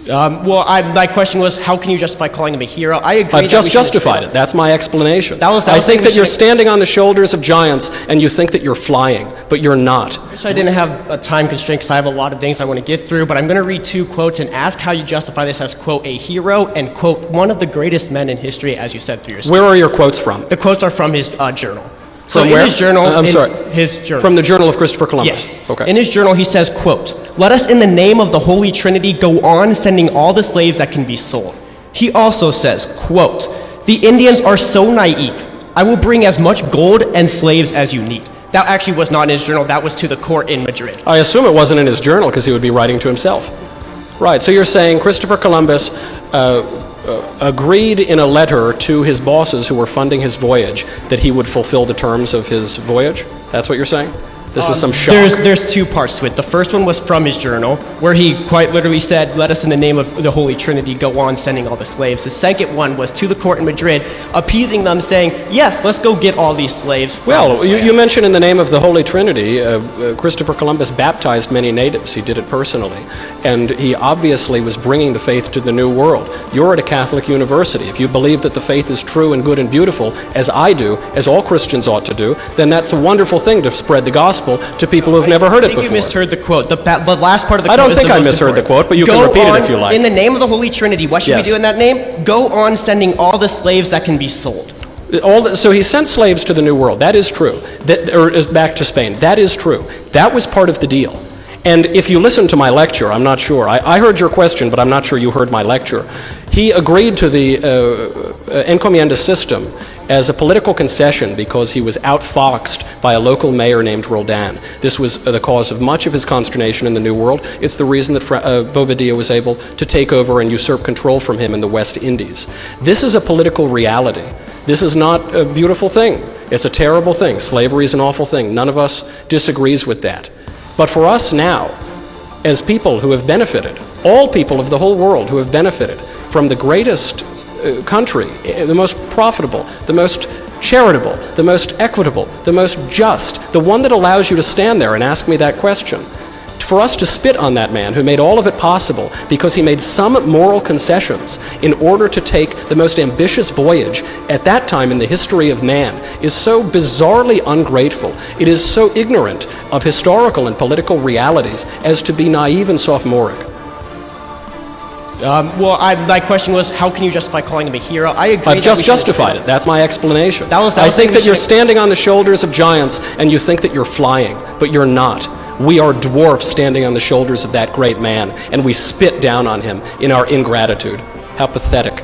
My question was, how can you justify calling him a hero? I agree. I've just justified it. That's my explanation. I think that you're standing on the shoulders of giants and you think that you're flying, but you're not. I wish I didn't have a time constraint because I have a lot of things I want to get through, but I'm going to read two quotes and ask how you justify this as, quote, a hero and, quote, one of the greatest men in history, as you said through your speech. Where are your quotes from? The quotes are from his journal. From where? In his journal. His journal. From the Journal of Christopher Columbus? Yes. Okay. In his journal, he says, quote, "Let us in the name of the Holy Trinity go on sending all the slaves that can be sold." He also says, quote, "The Indians are so naive. I will bring as much gold and slaves as you need." That actually was not in his journal. That was to the court in Madrid. I assume it wasn't in his journal because he would be writing to himself. Right. So you're saying Christopher Columbus agreed in a letter to his bosses who were funding his voyage that he would fulfill the terms of his voyage? That's what you're saying? This is some shock. There's two parts to it. The first one was from his journal, where he quite literally said, "Let us in the name of the Holy Trinity go on sending all the slaves." The second one was to the court in Madrid, appeasing them, saying, "Yes, let's go get all these slaves." Well, you mentioned in the name of the Holy Trinity, Christopher Columbus baptized many natives. He did it personally. And he obviously was bringing the faith to the New World. You're at a Catholic university. If you believe that the faith is true and good and beautiful, as I do, as all Christians ought to do, then that's a wonderful thing to spread the gospel to people who have never heard it before. I think you misheard the quote. The last part of the quote I don't think I misheard the quote, but you can repeat it if you like. In the name of the Holy Trinity, what should we do in that name? Go on sending all the slaves that can be sold. So he sent slaves to the New World. That is true. Or back to Spain. That is true. That was part of the deal. And if you listen to my lecture, I'm not sure. I heard your question, but I'm not sure you heard my lecture. He agreed to the encomienda system as a political concession because he was outfoxed by a local mayor named Roldan. This was the cause of much of his consternation in the New World. It's the reason that Bobadilla was able to take over and usurp control from him in the West Indies. This is a political reality. This is not a beautiful thing. It's a terrible thing. Slavery is an awful thing. None of us disagrees with that. But for us now, as people who have benefited, all people of the whole world who have benefited from the greatest country, the most profitable, the most charitable, the most equitable, the most just, the one that allows you to stand there and ask me that question, for us to spit on that man who made all of it possible because he made some moral concessions in order to take the most ambitious voyage at that time in the history of man is so bizarrely ungrateful. It is so ignorant of historical and political realities as to be naive and sophomoric. My question was, how can you justify calling him a hero? I agree. I've just justified it. That's my explanation. I think that you're standing on the shoulders of giants and you think that you're flying, but you're not. We are dwarfs standing on the shoulders of that great man, and we spit down on him in our ingratitude. How pathetic.